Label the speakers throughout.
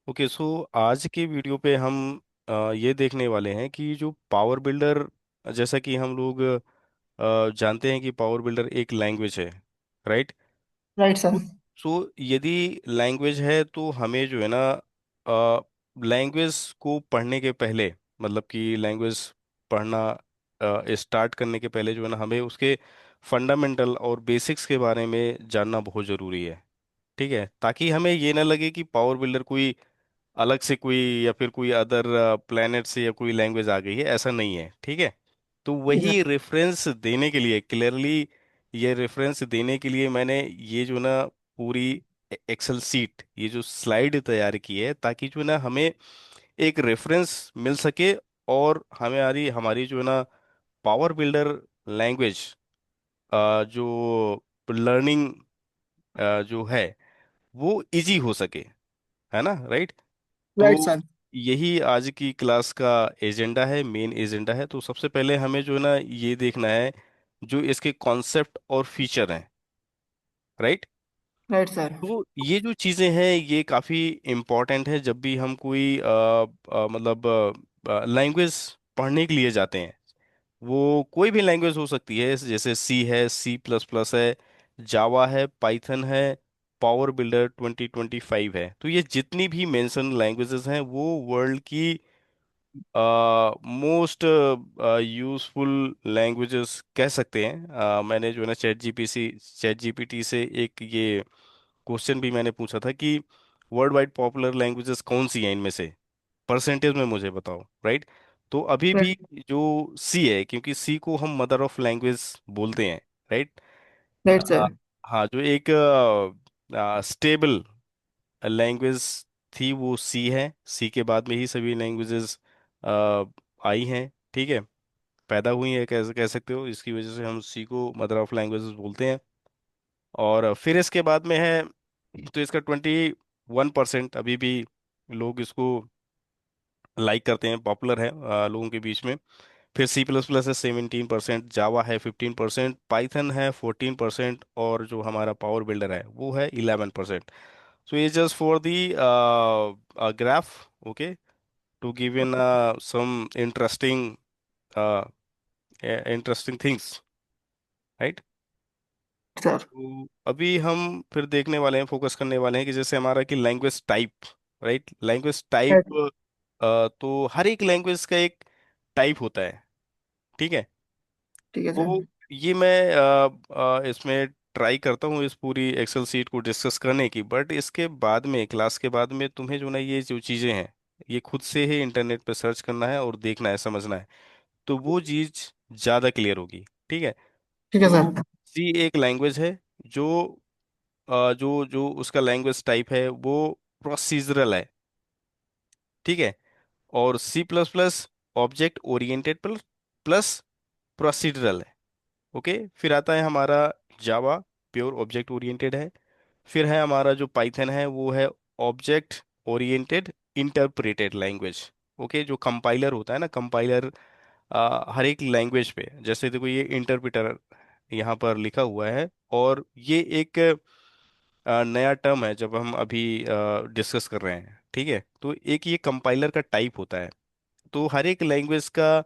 Speaker 1: Okay, सो आज के video पे हम ये देखने वाले हैं कि जो पावर बिल्डर, जैसा कि हम लोग जानते हैं कि पावर बिल्डर एक लैंग्वेज है, राइट।
Speaker 2: Right sir.
Speaker 1: सो यदि लैंग्वेज है तो हमें जो है ना लैंग्वेज को पढ़ने के पहले, मतलब कि लैंग्वेज पढ़ना स्टार्ट करने के पहले जो है ना हमें उसके फंडामेंटल और बेसिक्स के बारे में जानना बहुत ज़रूरी है। ठीक है, ताकि हमें ये ना लगे कि पावर बिल्डर कोई अलग से कोई या फिर कोई अदर प्लेनेट से या कोई लैंग्वेज आ गई है, ऐसा नहीं है। ठीक है, तो
Speaker 2: जी सर।
Speaker 1: वही रेफरेंस देने के लिए, क्लियरली ये रेफरेंस देने के लिए मैंने ये जो ना पूरी एक्सेल सीट, ये जो स्लाइड तैयार की है, ताकि जो है ना हमें एक रेफरेंस मिल सके और हमारी हमारी जो है ना पावर बिल्डर लैंग्वेज जो लर्निंग जो है वो इजी हो सके, है ना, राइट। तो
Speaker 2: राइट सर।
Speaker 1: यही आज की क्लास का एजेंडा है, मेन एजेंडा है। तो सबसे पहले हमें जो है ना ये देखना है जो इसके कॉन्सेप्ट और फीचर हैं, राइट।
Speaker 2: Right sir.
Speaker 1: तो ये जो चीज़ें हैं ये काफ़ी इम्पोर्टेंट है जब भी हम कोई मतलब लैंग्वेज पढ़ने के लिए जाते हैं। वो कोई भी लैंग्वेज हो सकती है, जैसे सी है, सी प्लस प्लस है, जावा है, पाइथन है, पावर बिल्डर 2025 है। तो ये जितनी भी मेंशन लैंग्वेजेस हैं वो वर्ल्ड की मोस्ट यूजफुल लैंग्वेजेस कह सकते हैं। मैंने जो है ना चैट जीपीटी से एक ये क्वेश्चन भी मैंने पूछा था कि वर्ल्ड वाइड पॉपुलर लैंग्वेजेस कौन सी हैं इनमें से, परसेंटेज में मुझे बताओ, राइट। तो अभी भी
Speaker 2: राइट।
Speaker 1: जो सी है, क्योंकि सी को हम मदर ऑफ लैंग्वेज बोलते हैं, राइट।
Speaker 2: Right sir.
Speaker 1: हाँ, जो एक स्टेबल लैंग्वेज थी वो सी है। सी के बाद में ही सभी लैंग्वेजेस आई हैं, ठीक है, पैदा हुई है, कैसे कह सकते हो। इसकी वजह से हम सी को मदर ऑफ लैंग्वेजेस बोलते हैं। और फिर इसके बाद में है, तो इसका 21% अभी भी लोग इसको लाइक करते हैं, पॉपुलर है लोगों के बीच में। फिर सी प्लस प्लस है 17%, जावा है 15%, पाइथन है 14%, और जो हमारा पावर बिल्डर है वो है 11%। सो ये just for the graph, okay, to give in some uh, interesting things, right.
Speaker 2: Sir.
Speaker 1: तो अभी हम फिर देखने वाले हैं, फोकस करने वाले हैं कि जैसे हमारा कि language type, right. Language type,
Speaker 2: right.
Speaker 1: तो हर एक लैंग्वेज का एक टाइप होता है, ठीक है।
Speaker 2: ठीक है सर।
Speaker 1: तो ये मैं इसमें ट्राई करता हूँ इस पूरी एक्सेल सीट को डिस्कस करने की, बट इसके बाद में, क्लास के बाद में, तुम्हें जो ना ये जो चीज़ें हैं ये खुद से ही इंटरनेट पे सर्च करना है और देखना है, समझना है, तो वो चीज़ ज़्यादा क्लियर होगी, ठीक है।
Speaker 2: ठीक है
Speaker 1: तो
Speaker 2: सर।
Speaker 1: सी एक लैंग्वेज है जो जो जो उसका लैंग्वेज टाइप है वो प्रोसीजरल है, ठीक है। और C plus plus object oriented plus procedural है, ओके। फिर आता है हमारा जावा, प्योर ऑब्जेक्ट ओरिएंटेड है। फिर है हमारा जो पाइथन है वो है object oriented interpreted language, okay. जो कंपाइलर होता है ना, कंपाइलर हर एक लैंग्वेज पे, जैसे देखो ये इंटरप्रेटर यहाँ पर लिखा हुआ है, और ये एक नया टर्म है जब हम अभी डिस्कस कर रहे हैं, ठीक है। तो एक ये कंपाइलर का टाइप होता है। तो हर एक लैंग्वेज का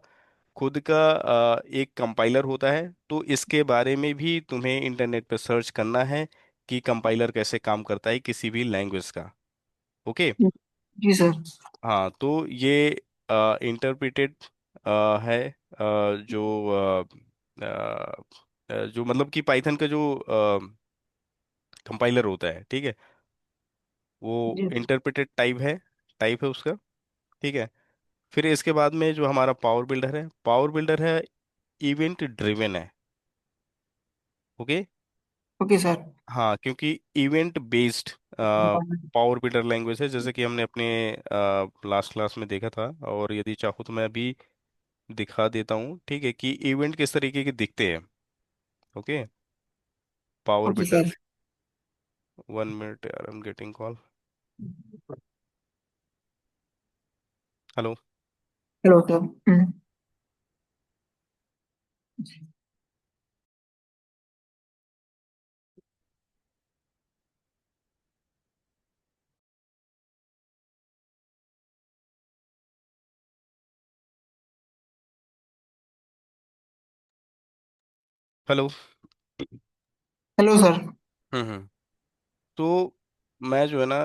Speaker 1: खुद का एक कंपाइलर होता है। तो इसके बारे में भी तुम्हें इंटरनेट पे सर्च करना है कि कंपाइलर कैसे काम करता है किसी भी लैंग्वेज का, ओके।
Speaker 2: जी सर।
Speaker 1: हाँ, तो ये इंटरप्रेटेड है, जो जो मतलब कि पाइथन का जो कंपाइलर होता है, ठीक है, वो
Speaker 2: जी।
Speaker 1: इंटरप्रेटेड टाइप है उसका, ठीक है। फिर इसके बाद में जो हमारा पावर बिल्डर है इवेंट ड्रिवन है, ओके।
Speaker 2: Okay sir.
Speaker 1: हाँ, क्योंकि event based power builder language है, जैसे कि हमने अपने लास्ट क्लास में देखा था। और यदि चाहो तो मैं अभी दिखा देता हूँ, ठीक है, कि इवेंट किस तरीके के दिखते हैं, okay. Power
Speaker 2: okay
Speaker 1: builder
Speaker 2: sir.
Speaker 1: में, 1 मिनट यार, I am getting call. Hello.
Speaker 2: Hello sir.
Speaker 1: Hello.
Speaker 2: Hello sir.
Speaker 1: Hmm. तो मैं जो है ना,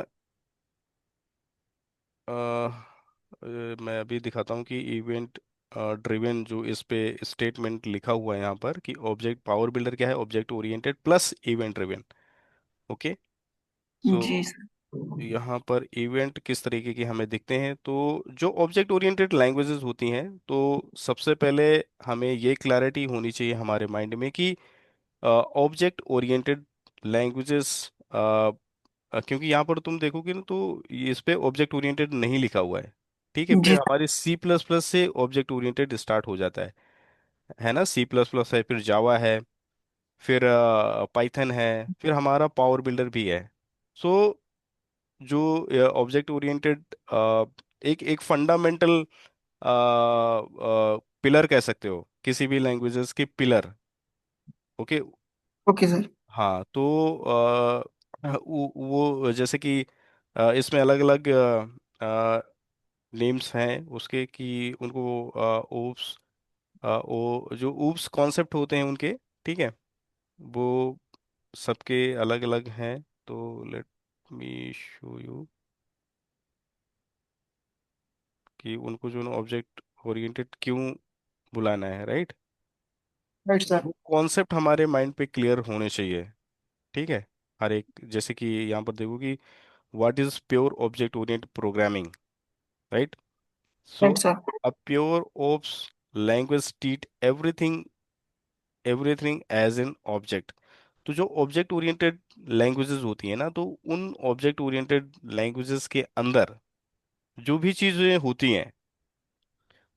Speaker 1: मैं अभी दिखाता हूँ कि इवेंट ड्रिवन जो इस पे स्टेटमेंट लिखा हुआ है यहाँ पर, कि ऑब्जेक्ट पावर बिल्डर क्या है, object oriented plus event driven. Okay.
Speaker 2: जी
Speaker 1: सो
Speaker 2: सर।
Speaker 1: यहाँ पर इवेंट किस तरीके के हमें दिखते हैं, तो जो ऑब्जेक्ट ओरिएंटेड लैंग्वेजेस होती हैं, तो सबसे पहले हमें ये क्लैरिटी होनी चाहिए हमारे माइंड में कि ऑब्जेक्ट ओरिएंटेड लैंग्वेजेस, क्योंकि यहाँ पर तुम देखोगे ना, तो इस पे ऑब्जेक्ट ओरिएंटेड नहीं लिखा हुआ है। ठीक है, फिर
Speaker 2: जी
Speaker 1: हमारे सी प्लस प्लस से ऑब्जेक्ट ओरिएंटेड स्टार्ट हो जाता है ना। सी प्लस प्लस है, फिर जावा है, फिर पाइथन है, फिर हमारा पावर बिल्डर भी है। सो जो ऑब्जेक्ट ओरिएंटेड एक एक फंडामेंटल पिलर कह सकते हो, किसी भी लैंग्वेजेस के पिलर। ओके।
Speaker 2: Okay sir.
Speaker 1: हाँ, तो वो जैसे कि इसमें अलग अलग नेम्स हैं उसके, कि उनको ओप्स, ओ जो ऊप्स कॉन्सेप्ट होते हैं उनके, ठीक है, वो सबके अलग अलग हैं। तो लेट मी शो यू कि उनको जो ऑब्जेक्ट ओरिएंटेड क्यों बुलाना है, राइट।
Speaker 2: Right sir.
Speaker 1: वो कॉन्सेप्ट हमारे माइंड पे क्लियर होने चाहिए। ठीक है। हर एक, जैसे कि यहाँ पर देखो कि what is pure object oriented programming, right. So
Speaker 2: right sir.
Speaker 1: A pure OOPS language treat everything everything as an object. तो जो ऑब्जेक्ट ओरिएंटेड लैंग्वेजेस होती है ना, तो उन ऑब्जेक्ट ओरिएंटेड लैंग्वेजेस के अंदर जो भी चीजें होती हैं,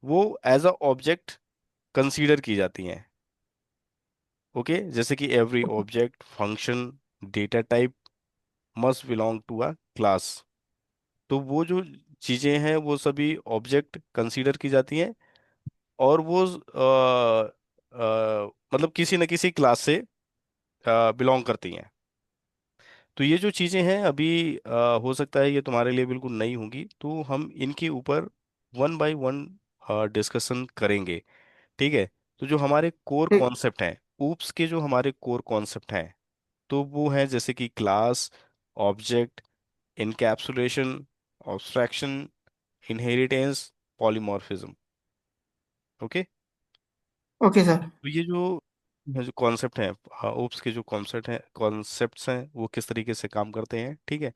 Speaker 1: वो एज अ ऑब्जेक्ट कंसीडर की जाती हैं। ओके, जैसे कि every object, function, data type must belong to a class. तो वो जो चीजें हैं वो सभी ऑब्जेक्ट कंसीडर की जाती हैं, और वो मतलब किसी न किसी क्लास से बिलोंग करती हैं। तो ये जो चीजें हैं अभी, हो सकता है ये तुम्हारे लिए बिल्कुल नई होंगी, तो हम इनके ऊपर वन बाय वन डिस्कशन करेंगे। ठीक है। तो जो हमारे कोर
Speaker 2: ठीक।
Speaker 1: कॉन्सेप्ट हैं, ऊप्स के जो हमारे कोर कॉन्सेप्ट हैं, तो वो हैं जैसे कि class, object, encapsulation, abstraction, inheritance, polymorphism. Okay.
Speaker 2: Okay sir.
Speaker 1: तो ये जो कॉन्सेप्ट हैं, ओप्स के जो कॉन्सेप्ट्स हैं, वो किस तरीके से काम करते हैं, ठीक है,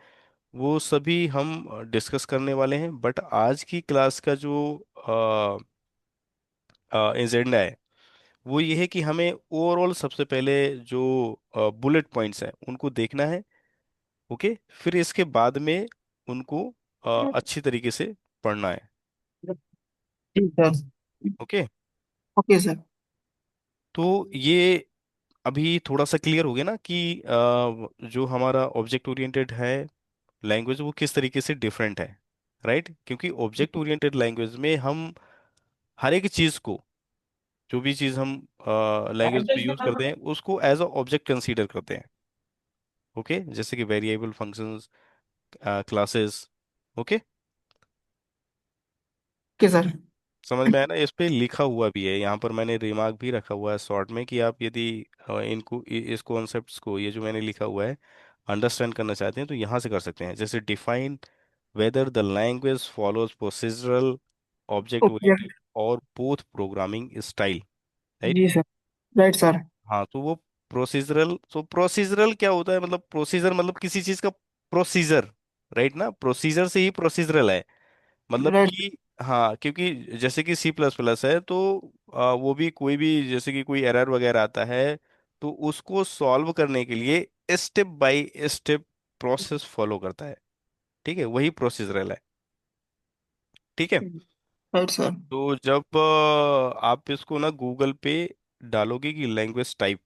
Speaker 1: वो सभी हम डिस्कस करने वाले हैं। बट आज की क्लास का जो एजेंडा है, वो ये है कि हमें ओवरऑल सबसे पहले जो बुलेट पॉइंट्स हैं उनको देखना है। ओके, फिर इसके बाद में उनको अच्छी तरीके से पढ़ना है।
Speaker 2: ठीक सर।
Speaker 1: ओके।
Speaker 2: Okay sir.
Speaker 1: तो ये अभी थोड़ा सा क्लियर हो गया ना कि जो हमारा ऑब्जेक्ट ओरिएंटेड है लैंग्वेज, वो किस तरीके से डिफरेंट है, राइट। क्योंकि ऑब्जेक्ट ओरिएंटेड लैंग्वेज में हम हर एक चीज को, जो भी चीज हम लैंग्वेज पे यूज करते हैं, उसको एज अ ऑब्जेक्ट कंसीडर करते हैं। ओके, जैसे कि variable, functions, classes. Okay.
Speaker 2: Okay sir.
Speaker 1: समझ में आया ना। इस पे लिखा हुआ भी है, यहाँ पर मैंने रिमार्क भी रखा हुआ है शॉर्ट में, कि आप यदि इस कॉन्सेप्ट्स को, ये जो मैंने लिखा हुआ है, अंडरस्टैंड करना चाहते हैं, तो यहाँ से कर सकते हैं। जैसे define whether the language follows procedural, object oriented,
Speaker 2: okay.
Speaker 1: और बोथ प्रोग्रामिंग स्टाइल, राइट।
Speaker 2: जी सर। Right sir.
Speaker 1: हाँ, तो वो प्रोसीजरल, तो प्रोसीजरल क्या होता है, मतलब प्रोसीजर मतलब किसी चीज का प्रोसीजर, राइट ना। प्रोसीजर से ही प्रोसीजरल है, मतलब
Speaker 2: राइट।
Speaker 1: कि, हाँ, क्योंकि जैसे कि सी प्लस प्लस है, तो वो भी कोई भी, जैसे कि कोई एरर वगैरह आता है, तो उसको सॉल्व करने के लिए step by step process follow करता है। ठीक है, वही प्रोसीजरल है। ठीक है।
Speaker 2: Right sir.
Speaker 1: तो जब आप इसको ना गूगल पे डालोगे कि लैंग्वेज टाइप,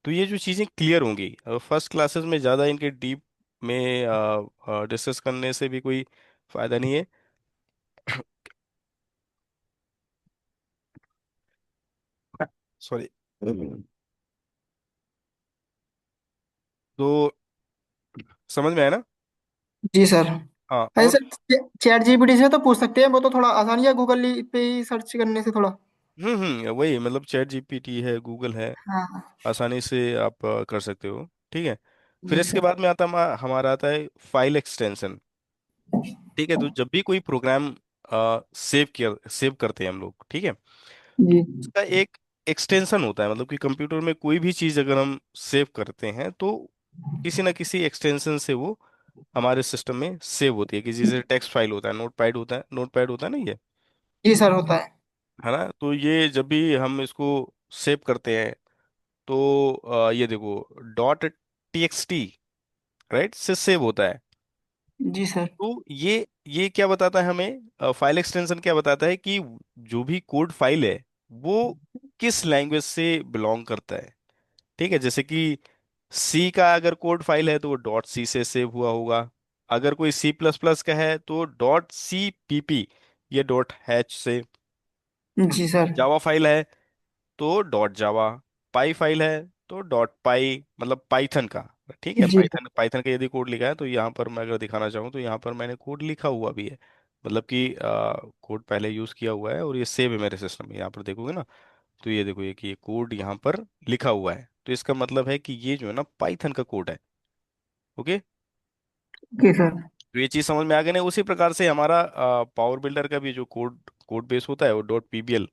Speaker 1: तो ये जो चीज़ें क्लियर होंगी। फर्स्ट क्लासेस में ज़्यादा इनके डीप में डिस्कस करने से भी कोई फायदा नहीं है। सॉरी। तो समझ में आया ना।
Speaker 2: जी सर।
Speaker 1: हाँ,
Speaker 2: अरे
Speaker 1: और
Speaker 2: सर, चैट जीपीटी से तो पूछ सकते हैं, वो तो थोड़ा आसान है, गूगल पे ही सर्च करने से थोड़ा।
Speaker 1: वही मतलब चैट जीपीटी है, गूगल है,
Speaker 2: हाँ।
Speaker 1: आसानी से आप कर सकते हो। ठीक है। फिर
Speaker 2: जी
Speaker 1: इसके
Speaker 2: सर।
Speaker 1: बाद में आता हमारा आता है फाइल एक्सटेंशन। ठीक है, तो जब भी कोई प्रोग्राम सेव करते हैं हम लोग, ठीक है,
Speaker 2: जी।
Speaker 1: इसका एक एक्सटेंशन होता है। मतलब कि कंप्यूटर में कोई भी चीज़ अगर हम सेव करते हैं तो किसी ना किसी एक्सटेंशन से वो हमारे सिस्टम में सेव होती है। किसी जैसे टेक्स्ट फाइल होता है, नोटपैड होता है ना ये,
Speaker 2: जी सर, होता है।
Speaker 1: है ना। तो ये जब भी हम इसको सेव करते हैं तो ये देखो .txt, राइट, से सेव होता है।
Speaker 2: जी सर।
Speaker 1: तो ये क्या बताता है हमें, फाइल एक्सटेंशन क्या बताता है कि जो भी कोड फाइल है वो किस लैंग्वेज से बिलोंग करता है। ठीक है, जैसे कि सी का अगर कोड फाइल है तो वो .c से सेव हुआ होगा। अगर कोई C++ का है तो .cpp ये .h से।
Speaker 2: जी सर।
Speaker 1: जावा फाइल है तो .जावा। पाई फाइल है तो .py, मतलब पाइथन का। ठीक है,
Speaker 2: जी
Speaker 1: पाइथन पाइथन का यदि कोड लिखा है तो यहाँ पर मैं अगर दिखाना चाहूँ तो यहाँ पर मैंने कोड लिखा हुआ भी है। मतलब कि कोड पहले यूज़ किया हुआ है और ये सेव है मेरे सिस्टम में। यहाँ पर देखोगे ना, तो ये देखो ये कि ये कोड यहाँ पर लिखा हुआ है, तो इसका मतलब है कि ये जो है ना पाइथन का कोड है। ओके।
Speaker 2: Okay sir.
Speaker 1: तो ये चीज़ समझ में आ गई ना। उसी प्रकार से हमारा पावर बिल्डर का भी जो कोड कोड बेस होता है वो .pbl।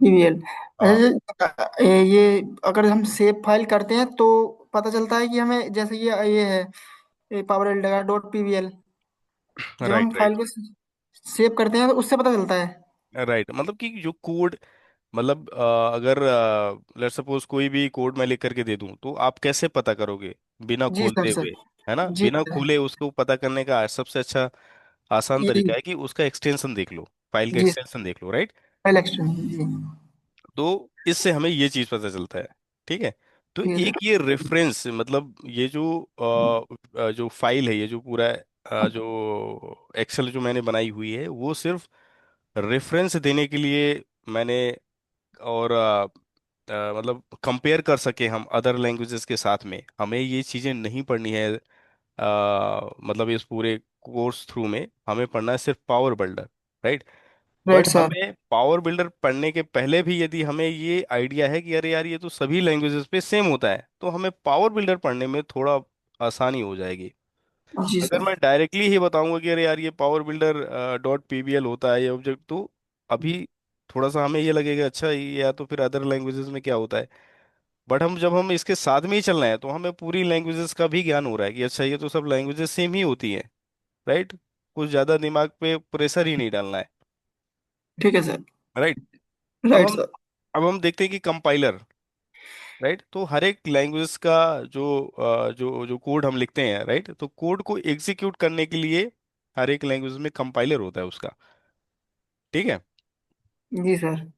Speaker 2: ईवीएल।
Speaker 1: हाँ,
Speaker 2: अच्छा ये अगर हम सेव फाइल करते हैं तो पता चलता है कि हमें, जैसे ये है पावर एल का डॉट पीवीएल। जब हम
Speaker 1: राइट
Speaker 2: फाइल
Speaker 1: राइट
Speaker 2: को सेव करते हैं तो उससे पता चलता है।
Speaker 1: राइट। मतलब कि जो कोड, मतलब अगर लेट्स सपोज कोई भी कोड मैं लिख करके दे दूं तो आप कैसे पता करोगे बिना
Speaker 2: जी
Speaker 1: खोलते
Speaker 2: सर।
Speaker 1: हुए, है ना।
Speaker 2: जी
Speaker 1: बिना
Speaker 2: सर।
Speaker 1: खोले उसको पता करने का सबसे अच्छा आसान
Speaker 2: ये।
Speaker 1: तरीका है कि उसका एक्सटेंशन देख लो, फाइल का
Speaker 2: जी।
Speaker 1: एक्सटेंशन देख लो, राइट।
Speaker 2: फाइल एक्सटेंशन जी।
Speaker 1: तो इससे हमें ये चीज पता चलता है। ठीक है। तो
Speaker 2: ठीक है
Speaker 1: एक ये रेफरेंस, मतलब ये जो जो फाइल है, ये जो पूरा जो एक्सेल जो मैंने बनाई हुई है वो सिर्फ रेफरेंस देने के लिए मैंने, और मतलब कंपेयर कर सके हम अदर लैंग्वेजेस के साथ में। हमें ये चीज़ें नहीं पढ़नी है। मतलब इस पूरे कोर्स थ्रू में हमें पढ़ना है सिर्फ power builder, right.
Speaker 2: Right
Speaker 1: but
Speaker 2: sir.
Speaker 1: हमें पावर बिल्डर पढ़ने के पहले भी यदि हमें ये आइडिया है कि अरे यार ये तो सभी लैंग्वेजेस पे सेम होता है, तो हमें पावर बिल्डर पढ़ने में थोड़ा आसानी हो जाएगी।
Speaker 2: जी
Speaker 1: अगर
Speaker 2: सर।
Speaker 1: मैं डायरेक्टली ही बताऊंगा कि अरे यार ये पावर बिल्डर .pbl होता है ये ऑब्जेक्ट, तो अभी थोड़ा सा हमें ये लगेगा अच्छा ये या तो फिर अदर लैंग्वेजेस में क्या होता है। बट हम जब हम इसके साथ में ही चल रहे हैं तो हमें पूरी लैंग्वेजेस का भी ज्ञान हो रहा है कि अच्छा ये तो सब लैंग्वेजेस सेम ही होती है, राइट। कुछ ज्यादा दिमाग पे प्रेशर ही नहीं डालना है,
Speaker 2: ठीक है सर।
Speaker 1: राइट। अब
Speaker 2: राइट
Speaker 1: हम
Speaker 2: सर।
Speaker 1: अब हम देखते हैं कि कंपाइलर, राइट। तो हर एक लैंग्वेज का जो जो जो कोड हम लिखते हैं, राइट, तो कोड को एग्जीक्यूट करने के लिए हर एक लैंग्वेज में कंपाइलर होता है उसका। ठीक है,
Speaker 2: जी सर।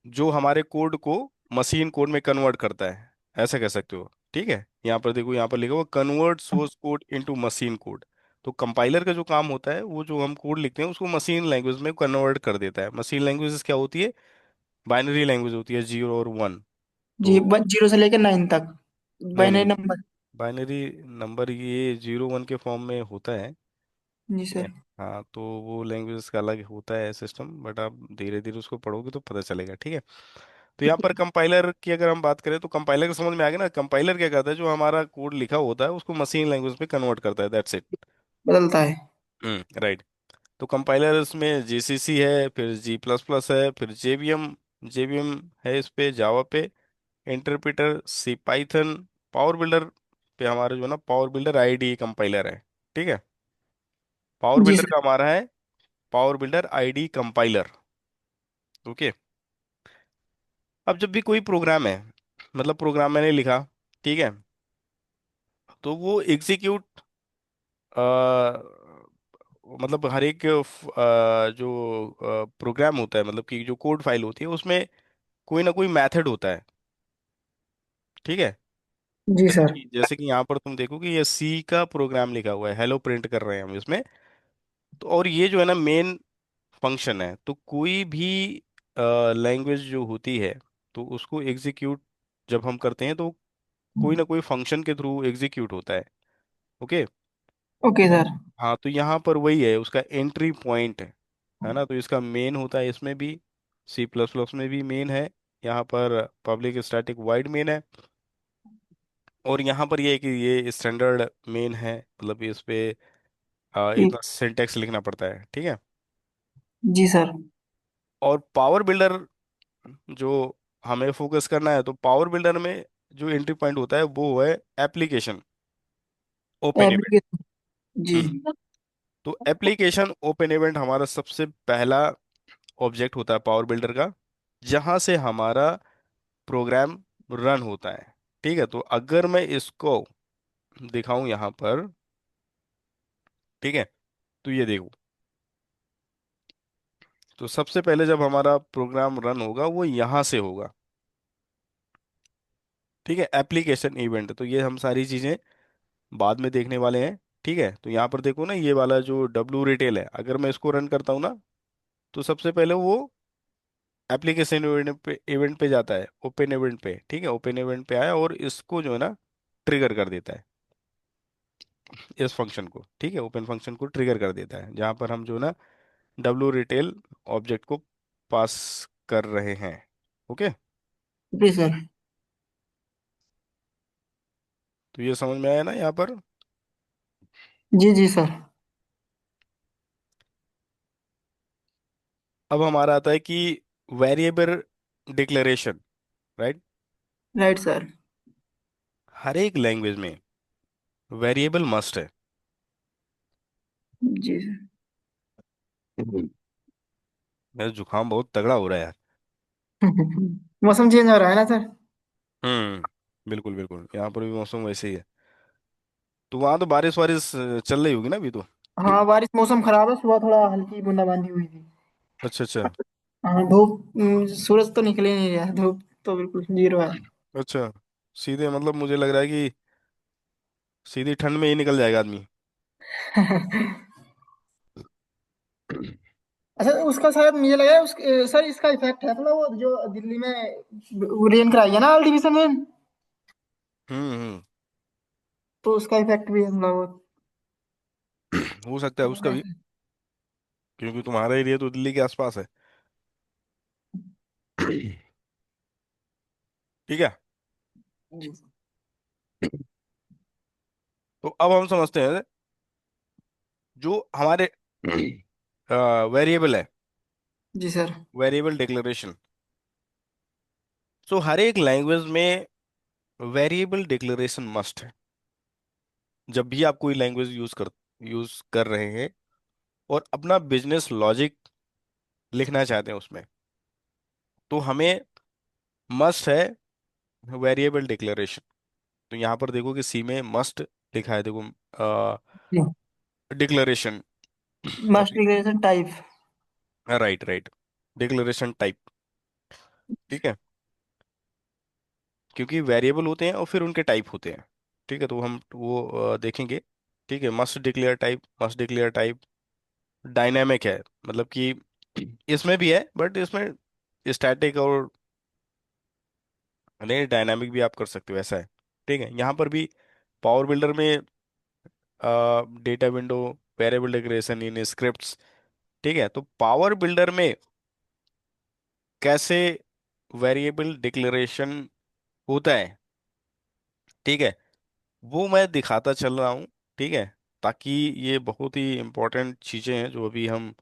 Speaker 1: जो हमारे कोड को मशीन कोड में कन्वर्ट करता है, ऐसा कह सकते हो। ठीक है, यहाँ पर देखो, यहाँ पर लिखा हुआ convert source code into machine code. तो कंपाइलर का जो काम होता है वो जो हम कोड लिखते हैं उसको मशीन लैंग्वेज में कन्वर्ट कर देता है। मशीन लैंग्वेज क्या होती है, बाइनरी लैंग्वेज होती है, 0 और 1।
Speaker 2: जी,
Speaker 1: तो
Speaker 2: 0 से लेकर 9 तक
Speaker 1: नहीं
Speaker 2: बाइनरी
Speaker 1: नहीं,
Speaker 2: नंबर।
Speaker 1: बाइनरी नंबर ये 0 1 के फॉर्म में होता है।
Speaker 2: जी
Speaker 1: ठीक है।
Speaker 2: सर।
Speaker 1: हाँ, तो वो लैंग्वेज का अलग होता है सिस्टम, बट आप धीरे धीरे उसको पढ़ोगे तो पता चलेगा। ठीक है। तो यहाँ पर कंपाइलर की अगर हम बात करें तो कंपाइलर का समझ में आ गया ना। कंपाइलर क्या करता है, जो हमारा कोड लिखा होता है उसको मशीन लैंग्वेज में कन्वर्ट करता है, दैट्स इट।
Speaker 2: बदलता है।
Speaker 1: राइट। तो कंपाइलर में जीसीसी है, फिर G++ है, फिर जेवीएम, जेवीएम है इस पे, जावा पे, इंटरप्रेटर, सी पाइथन, पावर बिल्डर पे हमारा जो है ना पावर बिल्डर आईडी कंपाइलर है। ठीक है, पावर
Speaker 2: जी
Speaker 1: बिल्डर
Speaker 2: सर।
Speaker 1: का हमारा है power builder ID compiler. Okay. अब जब भी कोई प्रोग्राम है, मतलब प्रोग्राम मैंने लिखा, ठीक है, तो वो एग्जीक्यूट, मतलब हर एक जो प्रोग्राम होता है, मतलब कि जो कोड फाइल होती है उसमें कोई ना कोई मेथड होता है। ठीक है।
Speaker 2: जी
Speaker 1: जैसे
Speaker 2: सर।
Speaker 1: कि जैसे कि यहाँ पर तुम देखो कि ये सी का प्रोग्राम लिखा हुआ है, हेलो प्रिंट कर रहे हैं हम इसमें। तो और ये जो है ना मेन फंक्शन है। तो कोई भी लैंग्वेज जो होती है तो उसको एग्जीक्यूट जब हम करते हैं तो कोई ना कोई फंक्शन के थ्रू एग्जीक्यूट होता है। ओके।
Speaker 2: Okay sir.
Speaker 1: हाँ, तो यहाँ पर वही है उसका एंट्री पॉइंट है ना। तो इसका मेन होता है इसमें भी, सी प्लस प्लस में भी मेन है, यहाँ पर पब्लिक स्टैटिक वाइड मेन है, और यहाँ पर ये है कि ये स्टैंडर्ड मेन है, मतलब इस पे
Speaker 2: ठीक।
Speaker 1: इतना सिंटेक्स लिखना पड़ता है, ठीक है।
Speaker 2: जी सर।
Speaker 1: और पावर बिल्डर जो हमें फोकस करना है, तो पावर बिल्डर में जो एंट्री पॉइंट होता है वो है एप्लीकेशन ओपन इवेंट।
Speaker 2: एप्लीकेशन। जी।
Speaker 1: हम्म। तो एप्लीकेशन ओपन इवेंट हमारा सबसे पहला ऑब्जेक्ट होता है पावर बिल्डर का, जहां से हमारा प्रोग्राम रन होता है, ठीक है। तो अगर मैं इसको दिखाऊं यहाँ पर, ठीक है, तो ये देखो, तो सबसे पहले जब हमारा प्रोग्राम रन होगा वो यहाँ से होगा, ठीक है। एप्लीकेशन इवेंट, तो ये हम सारी चीजें बाद में देखने वाले हैं, ठीक है। तो यहाँ पर देखो ना, ये वाला जो डब्लू रिटेल है, अगर मैं इसको रन करता हूँ ना, तो सबसे पहले वो एप्लीकेशन इवेंट पे जाता है, ओपन इवेंट पे, ठीक है। ओपन इवेंट पे आया और इसको जो है ना ट्रिगर कर देता है, इस फंक्शन को, ठीक है, ओपन फंक्शन को ट्रिगर कर देता है, जहां पर हम जो है ना डब्लू रिटेल ऑब्जेक्ट को पास कर रहे हैं, ओके।
Speaker 2: जी सर।
Speaker 1: तो ये समझ में आया ना यहाँ पर।
Speaker 2: जी जी सर।
Speaker 1: अब हमारा आता है कि variable declaration, right.
Speaker 2: Right sir.
Speaker 1: हर एक लैंग्वेज में वेरिएबल मस्ट है।
Speaker 2: जी सर।
Speaker 1: हम्म। मेरा जुकाम बहुत तगड़ा हो रहा है यार।
Speaker 2: मौसम चेंज हो रहा है ना सर।
Speaker 1: बिल्कुल बिल्कुल, यहाँ पर भी मौसम वैसे ही है। तो वहां तो बारिश वारिश चल रही होगी ना अभी तो।
Speaker 2: हाँ बारिश, मौसम खराब है, सुबह थोड़ा हल्की बूंदाबांदी हुई थी।
Speaker 1: अच्छा अच्छा।
Speaker 2: हाँ धूप, सूरज तो निकल ही नहीं रहा है, धूप तो बिल्कुल जीरो है।
Speaker 1: अच्छा, सीधे मतलब मुझे लग रहा है कि सीधी ठंड में ही निकल जाएगा आदमी।
Speaker 2: अच्छा उसका शायद मुझे लगा है सर इसका इफेक्ट है थोड़ा, वो जो दिल्ली में रेन कराई है ना ऑल डिवीजन में,
Speaker 1: हम्म।
Speaker 2: तो उसका इफेक्ट भी है थोड़ा बहुत।
Speaker 1: हो सकता है उसका भी, क्योंकि तुम्हारा एरिया तो दिल्ली के आसपास है। ठीक है।
Speaker 2: जी।
Speaker 1: तो अब हम समझते हैं जो हमारे वेरिएबल है,
Speaker 2: जी सर।
Speaker 1: Variable declaration. सो हर एक लैंग्वेज में वेरिएबल डिक्लेरेशन मस्ट है, जब भी आप कोई लैंग्वेज यूज कर रहे हैं और अपना बिजनेस लॉजिक लिखना चाहते हैं उसमें, तो हमें मस्ट है वेरिएबल डिक्लेरेशन। तो यहाँ पर देखो कि सी में मस्ट लिखा है, देखो declaration.
Speaker 2: Master declaration type.
Speaker 1: Right right, declaration type, ठीक है। क्योंकि वेरिएबल होते हैं और फिर उनके टाइप होते हैं, ठीक है। तो हम वो देखेंगे, ठीक है। Must declare type, must declare type dynamic है, मतलब कि इसमें भी है बट इसमें स्टैटिक और नहीं, डायनामिक भी आप कर सकते हो, ऐसा है, ठीक है। यहाँ पर भी पावर बिल्डर में डेटा विंडो, वेरिएबल डिक्लेरेशन इन स्क्रिप्ट्स, ठीक है। तो पावर बिल्डर में कैसे वेरिएबल डिक्लेरेशन होता है, ठीक है, वो मैं दिखाता चल रहा हूँ, ठीक है। ताकि ये बहुत ही इंपॉर्टेंट चीजें हैं जो अभी हम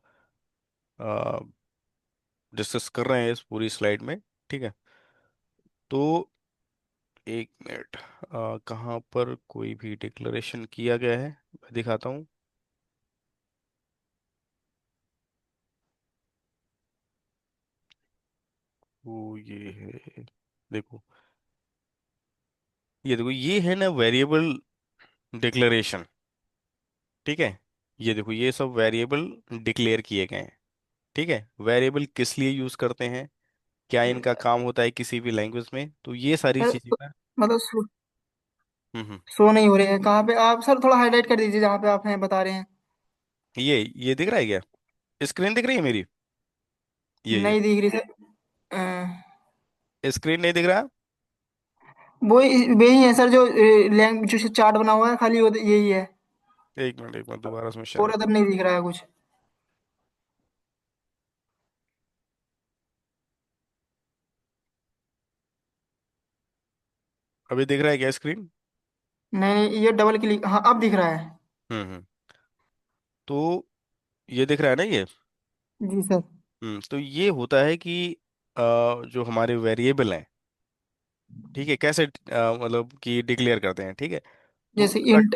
Speaker 1: डिस्कस कर रहे हैं इस पूरी स्लाइड में, ठीक है। तो एक मिनट, कहाँ पर कोई भी डिक्लेरेशन किया गया है मैं दिखाता हूँ। वो ये है, देखो, ये देखो, ये है ना वेरिएबल डिक्लेरेशन, ठीक है। ये देखो, ये सब वेरिएबल डिक्लेयर किए गए हैं, ठीक है। वेरिएबल किस लिए यूज करते हैं, क्या इनका काम होता है किसी भी लैंग्वेज में, तो ये सारी
Speaker 2: सर
Speaker 1: चीजें ना।
Speaker 2: मतलब
Speaker 1: हम्म।
Speaker 2: शो नहीं हो रहे हैं कहाँ पे, आप सर थोड़ा हाईलाइट कर दीजिए जहाँ पे आप हैं बता रहे हैं।
Speaker 1: ये दिख रहा है क्या, स्क्रीन दिख रही है मेरी, ये
Speaker 2: नहीं दिख रही सर।
Speaker 1: स्क्रीन नहीं दिख रहा।
Speaker 2: वही है सर जो जो चार्ट बना हुआ है खाली, वो यही है।
Speaker 1: एक मिनट दोबारा से मैं शेयर
Speaker 2: और
Speaker 1: कर।
Speaker 2: अदर नहीं दिख रहा है कुछ।
Speaker 1: अभी दिख रहा है क्या स्क्रीन?
Speaker 2: नहीं, ये डबल क्लिक, हाँ अब दिख रहा है।
Speaker 1: हम्म। तो ये दिख रहा है ना ये?
Speaker 2: जी सर।
Speaker 1: तो ये होता है कि जो हमारे वेरिएबल हैं, ठीक है, कैसे मतलब कि डिक्लेयर करते हैं, ठीक है। तो
Speaker 2: जैसे
Speaker 1: उसका,
Speaker 2: इंट।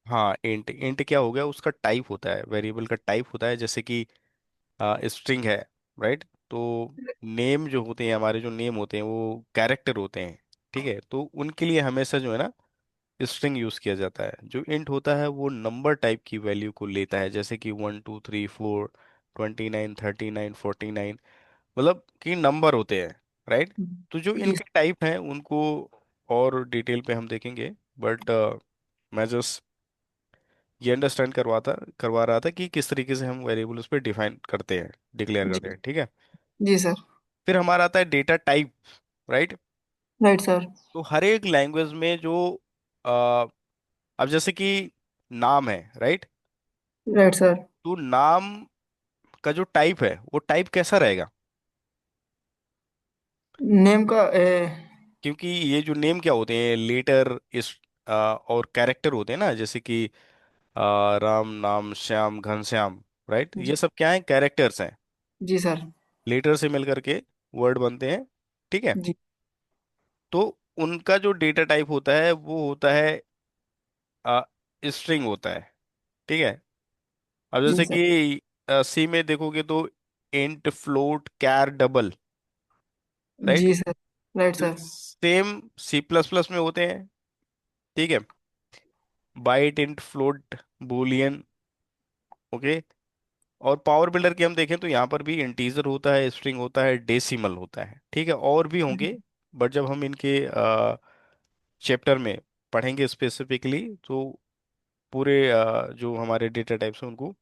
Speaker 1: हाँ, इंट, इंट क्या हो गया, उसका टाइप होता है, वेरिएबल का टाइप होता है, जैसे कि स्ट्रिंग है, राइट। तो नेम जो होते हैं, हमारे जो नेम होते हैं वो कैरेक्टर होते हैं, ठीक है। तो उनके लिए हमेशा जो है ना स्ट्रिंग यूज किया जाता है। जो इंट होता है वो नंबर टाइप की वैल्यू को लेता है, जैसे कि 1 2 3 4, 29 39 49, मतलब कि नंबर होते हैं, राइट। तो जो
Speaker 2: जी
Speaker 1: इनके टाइप हैं उनको और डिटेल पे हम देखेंगे, बट मैं जस्ट ये अंडरस्टैंड करवा रहा था कि किस तरीके से हम वेरिएबल उस पर डिफाइन करते हैं, डिक्लेयर
Speaker 2: जी।
Speaker 1: करते हैं, ठीक है।
Speaker 2: जी सर।
Speaker 1: फिर हमारा आता है data type, right.
Speaker 2: Right sir.
Speaker 1: तो हर एक लैंग्वेज में जो अ, अब जैसे कि नाम है, राइट।
Speaker 2: Right sir.
Speaker 1: तो नाम का जो टाइप है वो टाइप कैसा रहेगा?
Speaker 2: नेम का
Speaker 1: क्योंकि ये जो नेम क्या होते हैं, लेटर इस और कैरेक्टर होते हैं ना, जैसे कि राम, नाम, श्याम, घनश्याम, राइट।
Speaker 2: जी।
Speaker 1: ये सब क्या है, कैरेक्टर्स हैं।
Speaker 2: जी सर।
Speaker 1: लेटर से मिलकर के वर्ड बनते हैं, ठीक है।
Speaker 2: जी।
Speaker 1: तो उनका जो डेटा टाइप होता है वो होता है स्ट्रिंग होता है, ठीक है। अब
Speaker 2: जी
Speaker 1: जैसे
Speaker 2: सर।
Speaker 1: कि सी में देखोगे तो int, float, char, double, right.
Speaker 2: जी sir. Right sir.
Speaker 1: Same C plus plus में होते हैं, ठीक है। Byte, int, float, boolean, okay. और पावर बिल्डर की हम देखें तो यहाँ पर भी इंटीजर होता है, स्ट्रिंग होता है, डेसिमल होता है, ठीक है, और भी होंगे। बट जब हम इनके चैप्टर में पढ़ेंगे स्पेसिफिकली, तो पूरे जो हमारे डेटा टाइप्स हैं उनको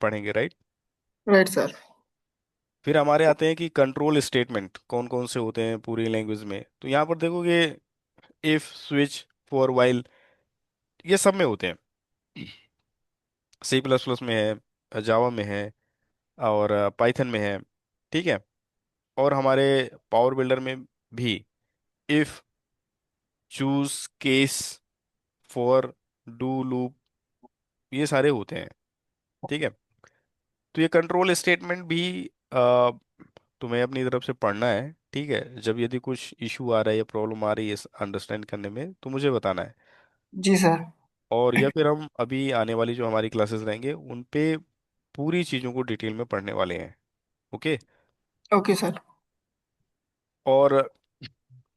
Speaker 1: पढ़ेंगे, राइट।
Speaker 2: Right sir.
Speaker 1: फिर हमारे आते हैं कि कंट्रोल स्टेटमेंट कौन कौन से होते हैं पूरी लैंग्वेज में। तो यहाँ पर देखोगे इफ, स्विच, फॉर, वाइल, ये सब में होते हैं। सी प्लस प्लस में है, जावा में है, और पाइथन में है, ठीक है। और हमारे पावर बिल्डर में भी if, choose, case, for, do, loop, ये सारे होते हैं, ठीक है। तो ये कंट्रोल स्टेटमेंट भी अ, तुम्हें अपनी तरफ से पढ़ना है, ठीक है। जब यदि कुछ इशू आ रहा है या प्रॉब्लम आ रही है अंडरस्टैंड करने में तो मुझे बताना है।
Speaker 2: जी सर।
Speaker 1: और या फिर हम अभी आने वाली जो हमारी क्लासेस रहेंगे उन पे पूरी चीज़ों को डिटेल में पढ़ने वाले हैं, ओके।
Speaker 2: Okay sir.
Speaker 1: और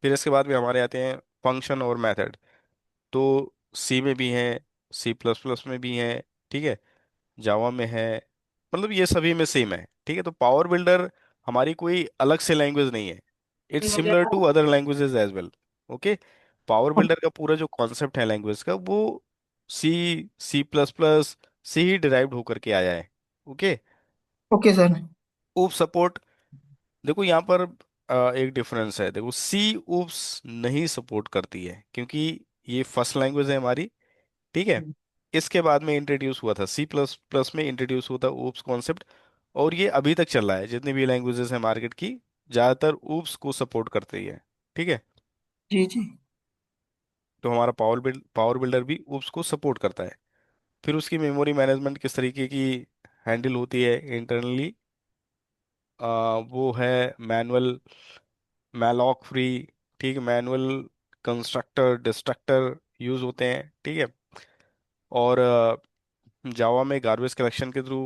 Speaker 1: फिर इसके बाद में हमारे आते हैं फंक्शन और मेथड। तो सी में भी हैं, सी प्लस प्लस में भी हैं, ठीक है, जावा में है, मतलब ये सभी में सेम है, ठीक है। तो पावर बिल्डर हमारी कोई अलग से लैंग्वेज नहीं है, it's similar to other languages as well, okay. Power builder का पूरा जो कॉन्सेप्ट है लैंग्वेज का वो सी, सी प्लस प्लस से ही डिराइव्ड होकर के आया है, ओके।
Speaker 2: Okay sir.
Speaker 1: ऊप सपोर्ट, देखो यहाँ पर एक डिफरेंस है। देखो सी ऊप्स नहीं सपोर्ट करती है क्योंकि ये फर्स्ट लैंग्वेज है हमारी, ठीक है। इसके बाद में इंट्रोड्यूस हुआ था, सी प्लस प्लस में इंट्रोड्यूस हुआ था ऊप्स कॉन्सेप्ट। और ये अभी तक चल रहा है, जितनी भी लैंग्वेजेस हैं मार्केट की ज़्यादातर ऊप्स को सपोर्ट करती है, ठीक है।
Speaker 2: जी जी।
Speaker 1: तो हमारा पावर बिल्डर भी ऊप्स को सपोर्ट करता है। फिर उसकी मेमोरी मैनेजमेंट किस तरीके की हैंडल होती है इंटरनली, वो है मैनुअल, मैलॉक फ्री, ठीक है, मैनुअल, कंस्ट्रक्टर, डिस्ट्रक्टर यूज होते हैं, ठीक है। और जावा में गार्बेज कलेक्शन के थ्रू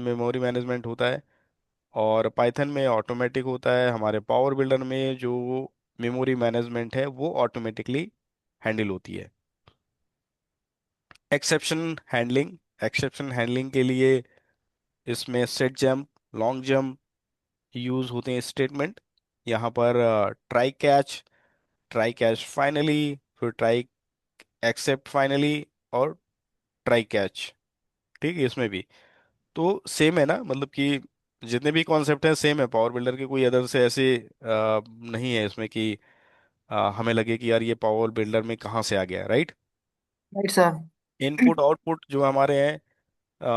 Speaker 1: मेमोरी मैनेजमेंट होता है। और पाइथन में ऑटोमेटिक होता है। हमारे पावर बिल्डर में जो मेमोरी मैनेजमेंट है वो ऑटोमेटिकली हैंडल होती है। एक्सेप्शन हैंडलिंग के लिए इसमें set jump, long jump use होते हैं स्टेटमेंट। यहाँ पर ट्राई कैच फाइनली, फिर ट्राई एक्सेप्ट फाइनली, और ट्राई कैच, ठीक है, इसमें भी तो सेम है ना, मतलब कि जितने भी कॉन्सेप्ट हैं सेम है पावर बिल्डर के, कोई अदर से ऐसे नहीं है इसमें कि हमें लगे कि यार ये पावर बिल्डर में कहाँ से आ गया, right.
Speaker 2: Right sir.
Speaker 1: Input output जो हमारे हैं,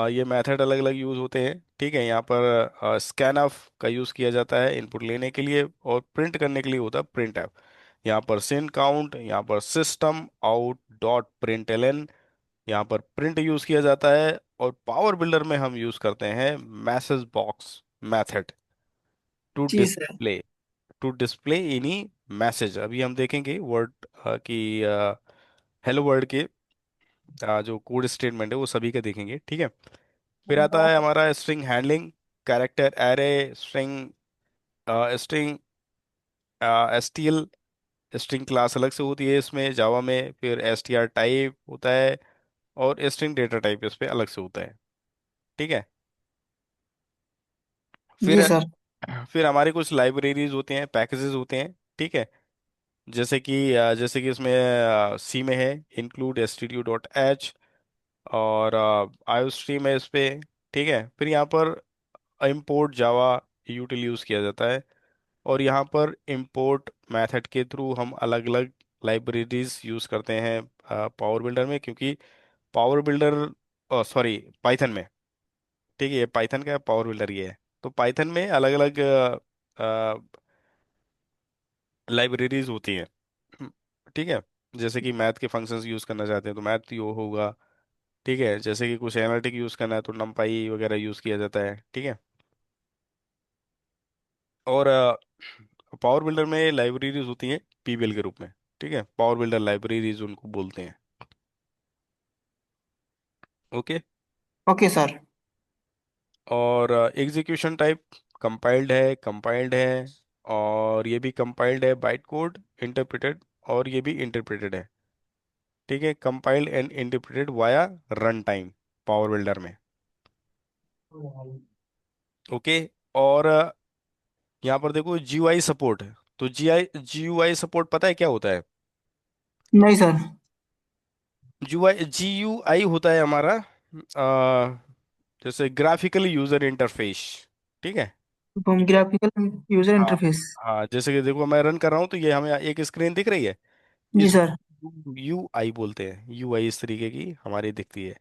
Speaker 1: ये मेथड अलग अलग यूज होते हैं, ठीक है। यहाँ पर स्कैन ऑफ का यूज किया जाता है इनपुट लेने के लिए, और प्रिंट करने के लिए होता है प्रिंट एफ। यहाँ पर सिन काउंट, यहाँ पर system out dot print ln, यहाँ पर प्रिंट यूज किया जाता है। और पावर बिल्डर में हम यूज करते हैं मैसेज बॉक्स मेथड टू
Speaker 2: जी sir.
Speaker 1: Display, to display any message. अभी हम देखेंगे वर्ड की हेलो वर्ड के जो कोड स्टेटमेंट है वो सभी का देखेंगे, ठीक है। फिर आता है हमारा string handling, character array, string string STL, string class अलग से होती है इसमें जावा में। फिर एसटीआर टाइप होता है, और स्ट्रिंग डेटा टाइप इस पे अलग से होता है, ठीक है।
Speaker 2: जी
Speaker 1: फिर
Speaker 2: सर।
Speaker 1: फिर हमारे कुछ लाइब्रेरीज होते हैं, पैकेजेस होते हैं, ठीक है। जैसे कि इसमें सी में है इंक्लूड stdio.h, और आयोस्ट्रीम है इस पे, ठीक है। फिर यहाँ पर इंपोर्ट जावा यूटिल यूज किया जाता है, और यहाँ पर इंपोर्ट मेथड के थ्रू हम अलग अलग लाइब्रेरीज यूज करते हैं पावर बिल्डर में, क्योंकि पावर बिल्डर सॉरी पाइथन में, ठीक है, ये पाइथन का पावर बिल्डर ये है। तो पाइथन में अलग अलग लाइब्रेरीज होती हैं, ठीक है। जैसे कि मैथ के फंक्शंस यूज करना चाहते हैं तो मैथ यो होगा, ठीक है। जैसे कि कुछ एनालिटिक यूज करना है तो नमपाई वगैरह यूज किया जाता है, ठीक है। और पावर बिल्डर में लाइब्रेरीज होती हैं पीबीएल के रूप में, ठीक है। पावर बिल्डर लाइब्रेरीज उनको बोलते हैं, ओके।
Speaker 2: Okay sir.
Speaker 1: और एग्जीक्यूशन टाइप कंपाइल्ड है, और ये भी कंपाइल्ड है बाइट कोड, इंटरप्रेटेड, और ये भी इंटरप्रेटेड है, ठीक है। Compiled and interpreted via run time power builder में, ओके। और यहाँ पर देखो जीयूआई सपोर्ट है, तो जीयूआई सपोर्ट पता है क्या होता है?
Speaker 2: नहीं सर।
Speaker 1: जीयूआई होता है हमारा जैसे ग्राफिकल यूजर इंटरफेस, ठीक है।
Speaker 2: ग्राफिकल यूजर
Speaker 1: हाँ,
Speaker 2: इंटरफेस।
Speaker 1: हाँ, जैसे कि देखो मैं रन कर रहा हूँ तो ये हमें एक स्क्रीन दिख रही है,
Speaker 2: जी
Speaker 1: इसको
Speaker 2: सर।
Speaker 1: यूआई बोलते हैं। यूआई इस तरीके की हमारी दिखती है,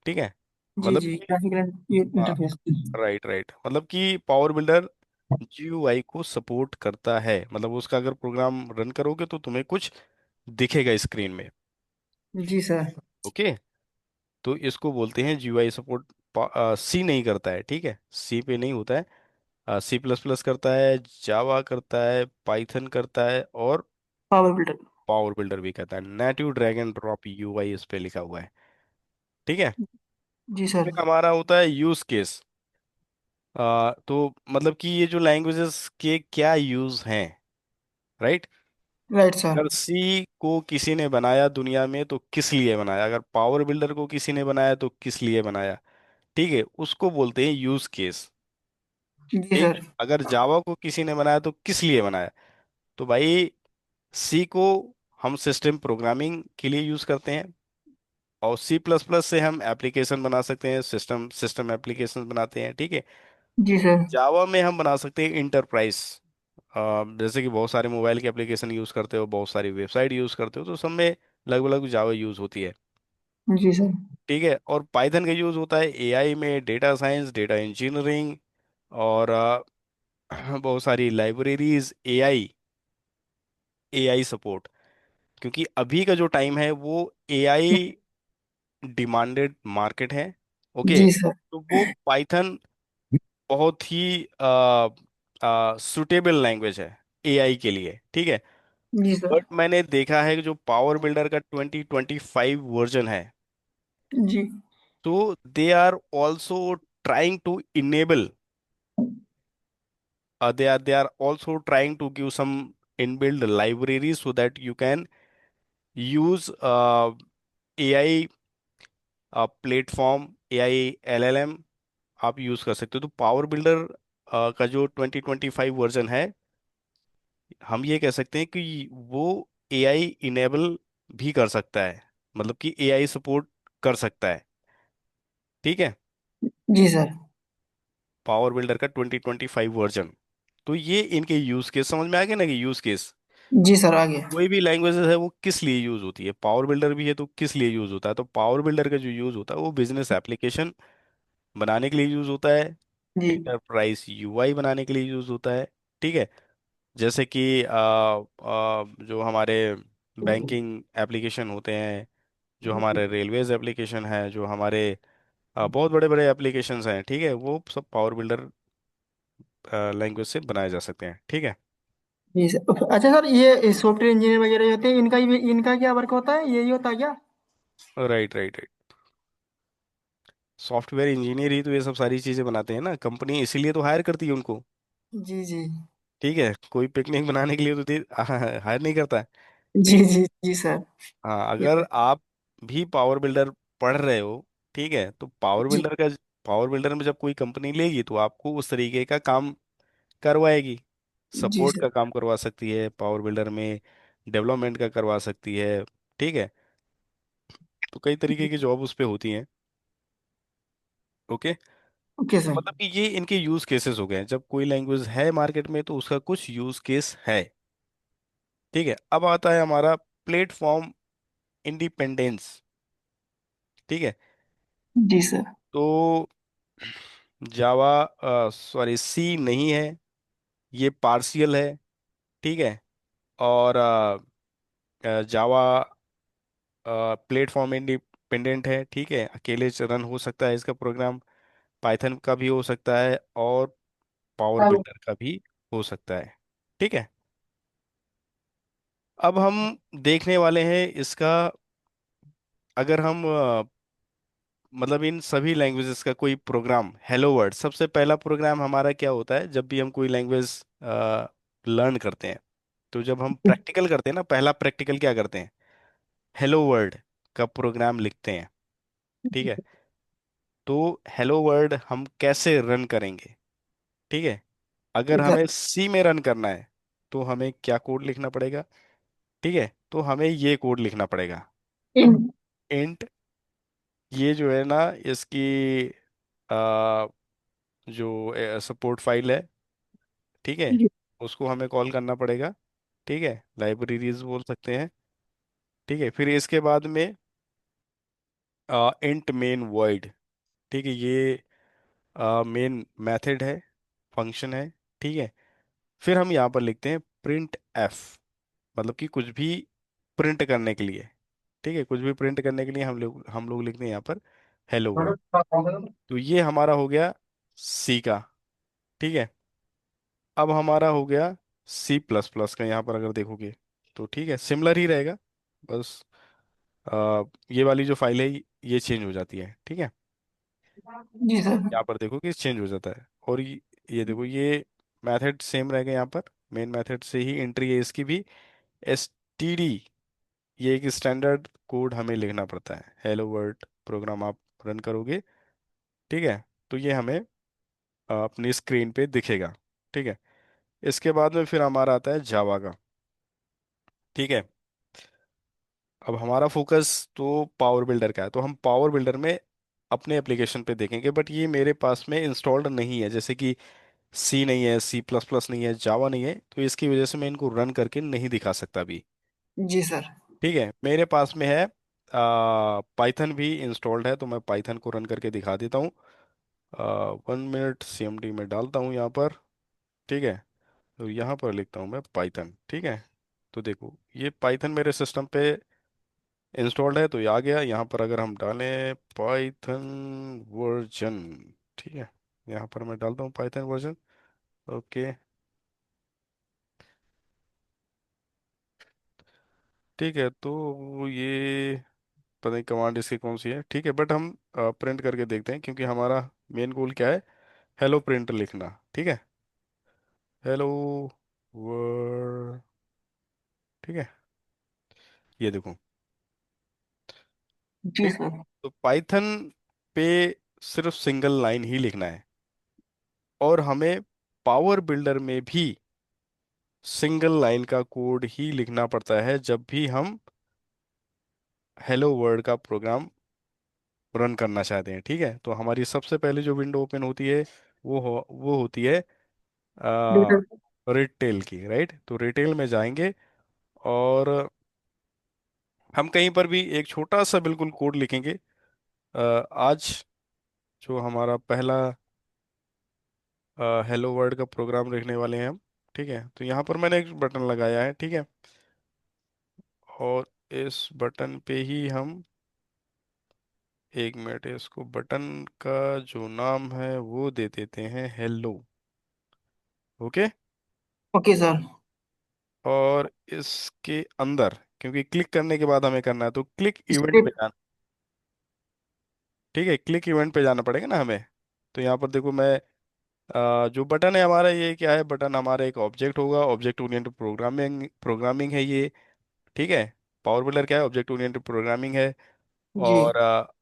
Speaker 1: ठीक है।
Speaker 2: जी
Speaker 1: मतलब
Speaker 2: जी,
Speaker 1: कि
Speaker 2: ग्राफिकल
Speaker 1: हाँ,
Speaker 2: इंटरफेस।
Speaker 1: राइट राइट, मतलब कि पावर बिल्डर जीयूआई को सपोर्ट करता है, मतलब उसका अगर प्रोग्राम रन करोगे तो तुम्हें कुछ दिखेगा स्क्रीन में,
Speaker 2: जी सर।
Speaker 1: ओके। तो इसको बोलते हैं जीयूआई सपोर्ट। सी नहीं करता है, ठीक है, सी पे नहीं होता है। सी प्लस प्लस करता है, जावा करता है, पाइथन करता है, और
Speaker 2: पावर बिल्डर।
Speaker 1: पावर बिल्डर भी करता है। Native drag and drop UI इस पे लिखा हुआ है, ठीक है।
Speaker 2: जी सर।
Speaker 1: फिर हमारा होता है यूज केस। तो मतलब कि ये जो लैंग्वेजेस के क्या यूज हैं, राइट।
Speaker 2: Right sir.
Speaker 1: अगर सी को किसी ने बनाया दुनिया में तो किस लिए बनाया, अगर पावर बिल्डर को किसी ने बनाया तो किस लिए बनाया, ठीक है, उसको बोलते हैं यूज केस।
Speaker 2: जी
Speaker 1: एक,
Speaker 2: सर।
Speaker 1: अगर जावा को किसी ने बनाया तो किस लिए बनाया, तो भाई सी को हम सिस्टम प्रोग्रामिंग के लिए यूज करते हैं, और सी प्लस प्लस से हम एप्लीकेशन बना सकते हैं, सिस्टम सिस्टम एप्लीकेशन बनाते हैं, ठीक है।
Speaker 2: जी सर।
Speaker 1: जावा में हम बना सकते हैं इंटरप्राइज, जैसे कि बहुत सारे मोबाइल के एप्लीकेशन यूज करते हो, बहुत सारी वेबसाइट यूज करते हो, तो सब में लगभग लगभग जावा यूज होती है,
Speaker 2: जी सर।
Speaker 1: ठीक है। और पाइथन का यूज होता है एआई में, डेटा साइंस, डेटा इंजीनियरिंग, और बहुत सारी लाइब्रेरीज, एआई, एआई सपोर्ट, क्योंकि अभी का जो टाइम है वो एआई डिमांडेड मार्केट है, ओके।
Speaker 2: जी सर।
Speaker 1: तो वो पाइथन बहुत ही सुटेबल लैंग्वेज है एआई के लिए, ठीक है।
Speaker 2: जी सर।
Speaker 1: बट मैंने देखा है कि जो पावर बिल्डर का 2025 वर्जन है,
Speaker 2: जी
Speaker 1: तो they are also trying to enable, they are also trying to give some inbuilt libraries so that you can use AI platform, AI LLM आप यूज कर सकते हो। तो पावर बिल्डर का जो 2025 वर्जन है, हम ये कह सकते हैं कि वो एआई इनेबल भी कर सकता है, मतलब कि एआई सपोर्ट कर सकता है, ठीक है।
Speaker 2: जी सर।
Speaker 1: पावर बिल्डर का 2025 वर्जन। तो ये इनके यूज केस समझ में आ गए ना, कि यूज केस
Speaker 2: जी सर, आ गया।
Speaker 1: कोई भी लैंग्वेजेस है वो किस लिए यूज होती है, पावर बिल्डर भी है तो किस लिए यूज होता है। तो पावर बिल्डर का जो यूज होता है वो बिजनेस एप्लीकेशन बनाने के लिए यूज होता है,
Speaker 2: जी।
Speaker 1: एंटरप्राइज यूआई बनाने के लिए यूज होता है, ठीक है। जैसे कि जो हमारे बैंकिंग एप्लीकेशन होते हैं, जो हमारे रेलवेज एप्लीकेशन है, जो हमारे बहुत बड़े बड़े एप्लीकेशंस हैं, ठीक है, वो सब पावर बिल्डर लैंग्वेज से बनाए जा सकते हैं, ठीक है।
Speaker 2: जी सर। अच्छा सर, ये सॉफ्टवेयर इंजीनियर वगैरह होते हैं, इनका क्या वर्क होता है, यही होता है क्या?
Speaker 1: Right, right, right. Software engineer ही तो ये सब सारी चीजें बनाते हैं ना, कंपनी इसीलिए तो हायर करती है उनको।
Speaker 2: जी जी।
Speaker 1: ठीक है, कोई पिकनिक बनाने के लिए तो हायर नहीं करता है।
Speaker 2: जी
Speaker 1: ठीक है।
Speaker 2: जी जी सर।
Speaker 1: हाँ,
Speaker 2: ये
Speaker 1: अगर आप भी पावर बिल्डर पढ़ रहे हो, ठीक है, तो
Speaker 2: जी
Speaker 1: पावर बिल्डर में जब कोई कंपनी लेगी तो आपको उस तरीके का काम करवाएगी।
Speaker 2: जी
Speaker 1: सपोर्ट
Speaker 2: सर।
Speaker 1: का काम करवा सकती है पावर बिल्डर में, डेवलपमेंट का करवा सकती है, ठीक है। तो कई तरीके की जॉब उस पे होती हैं। ओके।
Speaker 2: ओके
Speaker 1: तो
Speaker 2: सर।
Speaker 1: मतलब कि ये इनके यूज केसेस हो गए हैं, जब कोई लैंग्वेज है मार्केट में तो उसका कुछ यूज केस है। ठीक है, अब आता है हमारा प्लेटफॉर्म इंडिपेंडेंस। ठीक है।
Speaker 2: जी सर।
Speaker 1: तो जावा, सॉरी, सी नहीं है, ये पार्शियल है, ठीक है। और जावा प्लेटफॉर्म इंडिपेंडेंट है, ठीक है, अकेले रन हो सकता है इसका प्रोग्राम। पाइथन का भी हो सकता है, और पावर
Speaker 2: हाँ।
Speaker 1: बिल्डर का भी हो सकता है, ठीक है। अब हम देखने वाले हैं इसका, अगर हम मतलब इन सभी लैंग्वेजेस का कोई प्रोग्राम, हेलो वर्ल्ड सबसे पहला प्रोग्राम हमारा क्या होता है जब भी हम कोई लैंग्वेज लर्न करते हैं। तो जब हम प्रैक्टिकल करते हैं ना, पहला प्रैक्टिकल क्या करते हैं, हेलो वर्ल्ड का प्रोग्राम लिखते हैं, ठीक है। तो हेलो वर्ल्ड हम कैसे रन करेंगे, ठीक है। अगर
Speaker 2: जी सर।
Speaker 1: हमें सी में रन करना है तो हमें क्या कोड लिखना पड़ेगा, ठीक है। तो हमें ये कोड लिखना पड़ेगा, इंट, ये जो है ना इसकी जो सपोर्ट फाइल है, ठीक है,
Speaker 2: जी
Speaker 1: उसको हमें कॉल करना पड़ेगा, ठीक है, लाइब्रेरीज बोल सकते हैं, ठीक है। फिर इसके बाद में इंट मेन वॉइड, ठीक है, ये मेन मेथड है, फंक्शन है, ठीक है। फिर हम यहाँ पर लिखते हैं प्रिंट एफ, मतलब कि कुछ भी प्रिंट करने के लिए, ठीक है, कुछ भी प्रिंट करने के लिए हम लोग लिखते हैं यहाँ पर हेलो वर्ल्ड। तो ये हमारा हो गया सी का, ठीक है। अब हमारा हो गया सी प्लस प्लस का, यहाँ पर अगर देखोगे तो ठीक है, सिमिलर ही रहेगा, बस ये वाली जो फाइल है ये चेंज हो जाती है, ठीक है।
Speaker 2: जी सर।
Speaker 1: यहाँ पर देखो कि चेंज हो जाता है, और ये देखो, ये मेथड सेम रहेगा यहाँ पर, मेन मेथड से ही एंट्री है इसकी भी, एसटीडी, ये एक स्टैंडर्ड कोड हमें लिखना पड़ता है, हेलो वर्ल्ड प्रोग्राम आप रन करोगे, ठीक है, तो ये हमें अपनी स्क्रीन पे दिखेगा, ठीक है। इसके बाद में फिर हमारा आता है जावा का, ठीक है। अब हमारा फोकस तो पावर बिल्डर का है, तो हम पावर बिल्डर में अपने एप्लीकेशन पे देखेंगे, बट ये मेरे पास में इंस्टॉल्ड नहीं है, जैसे कि सी नहीं है, सी प्लस प्लस नहीं है, जावा नहीं है, तो इसकी वजह से मैं इनको रन करके नहीं दिखा सकता अभी।
Speaker 2: जी सर।
Speaker 1: ठीक है, मेरे पास में है पाइथन भी इंस्टॉल्ड है, तो मैं पाइथन को रन करके दिखा देता हूँ। 1 मिनट, सीएमडी में डालता हूँ यहाँ पर, ठीक है। तो यहाँ पर लिखता हूँ मैं पाइथन, ठीक है। तो देखो ये पाइथन मेरे सिस्टम पे इंस्टॉल्ड है, तो ये आ गया। यहाँ पर अगर हम डालें पाइथन वर्जन, ठीक है, यहाँ पर मैं डालता हूँ पाइथन वर्जन। ओके, ठीक है, तो ये पता नहीं कमांड इसकी कौन सी है, ठीक है, बट हम प्रिंट करके देखते हैं, क्योंकि हमारा मेन गोल क्या है, हेलो प्रिंट लिखना, ठीक है, हेलो वर्ल्ड, ठीक है, ये देखो,
Speaker 2: जी
Speaker 1: ठीक है।
Speaker 2: सर।
Speaker 1: तो पाइथन पे सिर्फ सिंगल लाइन ही लिखना है, और हमें पावर बिल्डर में भी सिंगल लाइन का कोड ही लिखना पड़ता है जब भी हम हेलो वर्ल्ड का प्रोग्राम रन करना चाहते हैं, ठीक है। तो हमारी सबसे पहले जो विंडो ओपन होती है वो होती है
Speaker 2: डेटा।
Speaker 1: रिटेल की, राइट। तो रिटेल में जाएंगे, और हम कहीं पर भी एक छोटा सा बिल्कुल कोड लिखेंगे। आज जो हमारा पहला हेलो वर्ल्ड का प्रोग्राम लिखने वाले हैं हम, ठीक है, तो यहाँ पर मैंने एक बटन लगाया है, ठीक है। और इस बटन पे ही हम, एक मिनट, इसको बटन का जो नाम है वो दे देते हैं हेलो। ओके।
Speaker 2: Okay sir.
Speaker 1: और इसके अंदर, क्योंकि क्लिक करने के बाद हमें करना है, तो क्लिक इवेंट पे
Speaker 2: स्क्रिप्ट।
Speaker 1: जाना। ठीक है, क्लिक इवेंट पे जाना पड़ेगा ना हमें। तो यहाँ पर देखो मैं, जो बटन है हमारा, ये क्या है, बटन हमारा एक ऑब्जेक्ट होगा, ऑब्जेक्ट ओरिएंटेड प्रोग्रामिंग प्रोग्रामिंग है ये। ठीक है। पावर बिल्डर क्या है, ऑब्जेक्ट ओरिएंटेड प्रोग्रामिंग है।
Speaker 2: जी
Speaker 1: और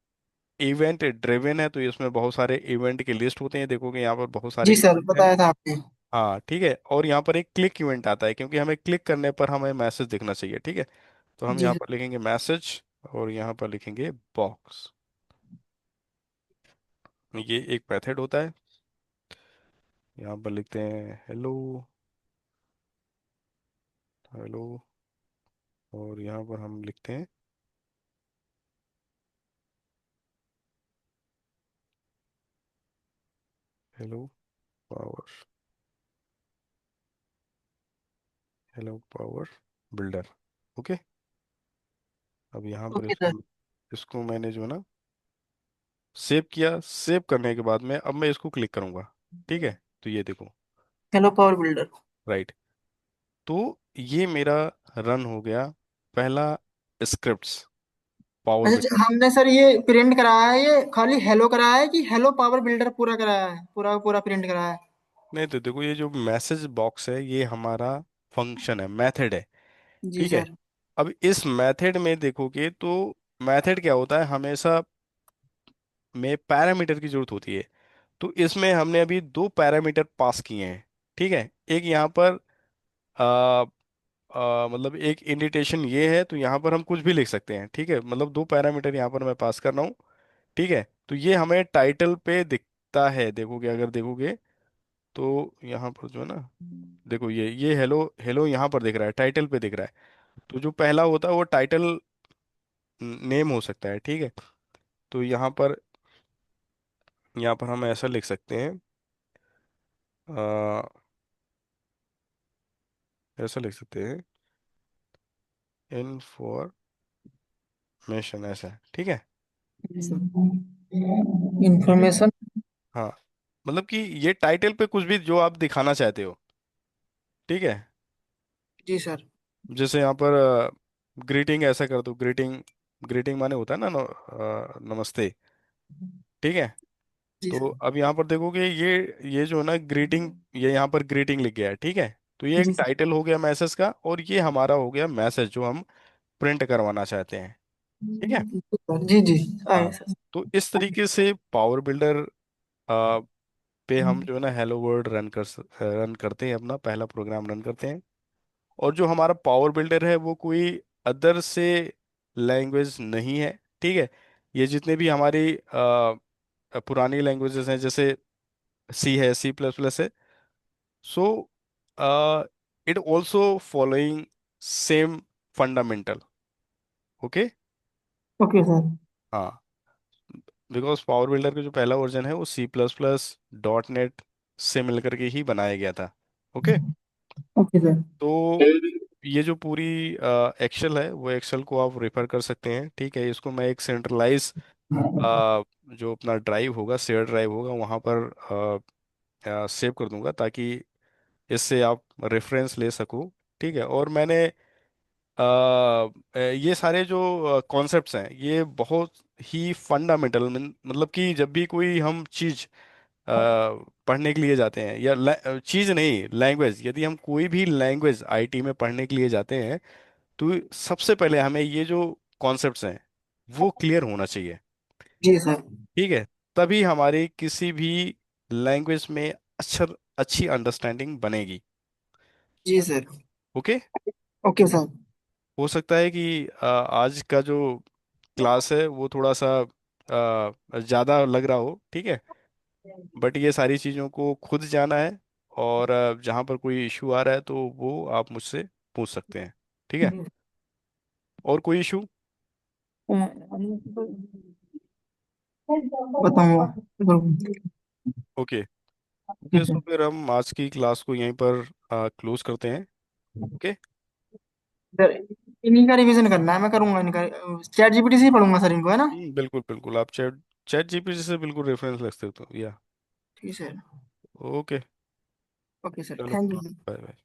Speaker 1: इवेंट ड्रिवन है, तो इसमें बहुत सारे इवेंट के लिस्ट होते हैं, देखोगे यहाँ पर बहुत सारे
Speaker 2: जी सर,
Speaker 1: इवेंट है।
Speaker 2: बताया था आपने।
Speaker 1: हाँ ठीक है, और यहाँ पर एक क्लिक इवेंट आता है, क्योंकि हमें क्लिक करने पर हमें मैसेज दिखना चाहिए, ठीक है। तो हम
Speaker 2: जी
Speaker 1: यहाँ
Speaker 2: सर।
Speaker 1: पर लिखेंगे मैसेज, और यहाँ पर लिखेंगे बॉक्स। ये एक मेथड होता है। यहाँ पर लिखते हैं हेलो, हेलो, और यहाँ पर हम लिखते हैं hello power, hello power builder. Okay. अब यहाँ पर
Speaker 2: ओके सर।
Speaker 1: इसको, इसको मैंने जो है ना सेव किया, सेव करने के बाद में अब मैं इसको क्लिक करूंगा। ठीक है, तो ये देखो,
Speaker 2: हेलो पावर बिल्डर।
Speaker 1: राइट। तो ये मेरा रन हो गया पहला स्क्रिप्ट्स पावर
Speaker 2: अच्छा
Speaker 1: बिल्डर।
Speaker 2: हमने सर ये प्रिंट कराया है, ये खाली हेलो कराया है कि हेलो पावर बिल्डर पूरा कराया है, पूरा पूरा प्रिंट कराया है?
Speaker 1: नहीं तो देखो, ये जो मैसेज बॉक्स है ये हमारा फंक्शन है, मेथड है।
Speaker 2: जी
Speaker 1: ठीक है।
Speaker 2: सर।
Speaker 1: अब इस मेथड में देखोगे तो मेथड क्या होता है, हमेशा में पैरामीटर की जरूरत होती है। तो इसमें हमने अभी दो पैरामीटर पास किए हैं। ठीक है। एक यहाँ पर आ, मतलब एक इंडिटेशन ये है, तो यहाँ पर हम कुछ भी लिख सकते हैं। ठीक है, मतलब दो पैरामीटर यहाँ पर मैं पास कर रहा हूँ। ठीक है, तो ये हमें टाइटल पे दिखता है, देखोगे, अगर देखोगे तो यहाँ पर जो है ना, देखो ये हेलो हेलो यहाँ पर दिख रहा है, टाइटल पे दिख रहा है। तो जो पहला होता है वो टाइटल नेम हो सकता है। ठीक है, तो यहाँ पर हम ऐसा लिख सकते हैं, ऐसा लिख सकते हैं, इन्फॉर्मेशन, ऐसा है, ठीक है।
Speaker 2: इंफॉर्मेशन।
Speaker 1: हाँ, मतलब कि ये टाइटल पे कुछ भी जो आप दिखाना चाहते हो। ठीक है।
Speaker 2: जी सर।
Speaker 1: जैसे यहाँ पर ग्रीटिंग ऐसा कर दो, ग्रीटिंग, ग्रीटिंग माने होता है ना नमस्ते। ठीक है।
Speaker 2: जी
Speaker 1: तो
Speaker 2: सर।
Speaker 1: अब यहाँ पर देखोगे, ये जो है ना ग्रीटिंग, ये यहाँ पर ग्रीटिंग लिख गया है। ठीक है, तो ये एक
Speaker 2: जी सर।
Speaker 1: टाइटल हो गया मैसेज का, और ये हमारा हो गया मैसेज जो हम प्रिंट करवाना चाहते हैं। ठीक है।
Speaker 2: जी जी। आए
Speaker 1: हाँ,
Speaker 2: सर।
Speaker 1: तो इस तरीके से पावर बिल्डर पे हम जो है ना हेलो वर्ल्ड रन करते हैं, अपना पहला प्रोग्राम रन करते हैं। और जो हमारा पावर बिल्डर है वो कोई अदर से लैंग्वेज नहीं है। ठीक है, ये जितने भी हमारी पुरानी लैंग्वेजेस हैं, जैसे सी है, सी प्लस प्लस है, so it also following same fundamental. Okay.
Speaker 2: Okay sir.
Speaker 1: हाँ, बिकॉज पावर बिल्डर का जो पहला वर्जन है वो C plus plus dot net से मिलकर के ही बनाया गया था। ओके।
Speaker 2: Okay sir.
Speaker 1: तो ये जो पूरी एक्सेल है, वो एक्सेल को आप रेफर कर सकते हैं। ठीक है, इसको मैं एक सेंट्रलाइज जो अपना ड्राइव होगा, शेयर ड्राइव होगा, वहाँ पर सेव कर दूंगा, ताकि इससे आप रेफरेंस ले सको। ठीक है, और मैंने ये सारे जो कॉन्सेप्ट्स हैं ये बहुत ही फंडामेंटल, मतलब कि जब भी कोई हम चीज़ पढ़ने के लिए जाते हैं, या चीज़ नहीं, लैंग्वेज, यदि हम कोई भी लैंग्वेज आईटी में पढ़ने के लिए जाते हैं, तो सबसे पहले हमें ये जो कॉन्सेप्ट्स हैं वो क्लियर होना चाहिए।
Speaker 2: जी सर।
Speaker 1: ठीक है, तभी हमारी किसी भी लैंग्वेज में अच्छी अंडरस्टैंडिंग बनेगी।
Speaker 2: जी सर।
Speaker 1: ओके।
Speaker 2: Okay sir.
Speaker 1: हो सकता है कि आज का जो क्लास है वो थोड़ा सा ज़्यादा लग रहा हो। ठीक है, बट ये सारी चीज़ों को खुद जाना है, और जहाँ पर कोई इशू आ रहा है तो वो आप मुझसे पूछ सकते हैं। ठीक है, और कोई इशू?
Speaker 2: बताऊंगा।
Speaker 1: ओके। ओके,
Speaker 2: ठीक
Speaker 1: सो
Speaker 2: है
Speaker 1: फिर हम आज की क्लास को यहीं पर क्लोज करते हैं। ओके।
Speaker 2: सर, इन्हीं का रिवीजन करना है, मैं करूंगा इनका। चैट जीपीटी से ही पढ़ूंगा सर इनको, है ना?
Speaker 1: बिल्कुल बिल्कुल, आप चैट चैट जीपीटी से बिल्कुल रेफरेंस ले सकते हो, या।
Speaker 2: ठीक है सर।
Speaker 1: ओके।
Speaker 2: ओके सर,
Speaker 1: चलो,
Speaker 2: थैंक यू।
Speaker 1: Bye bye.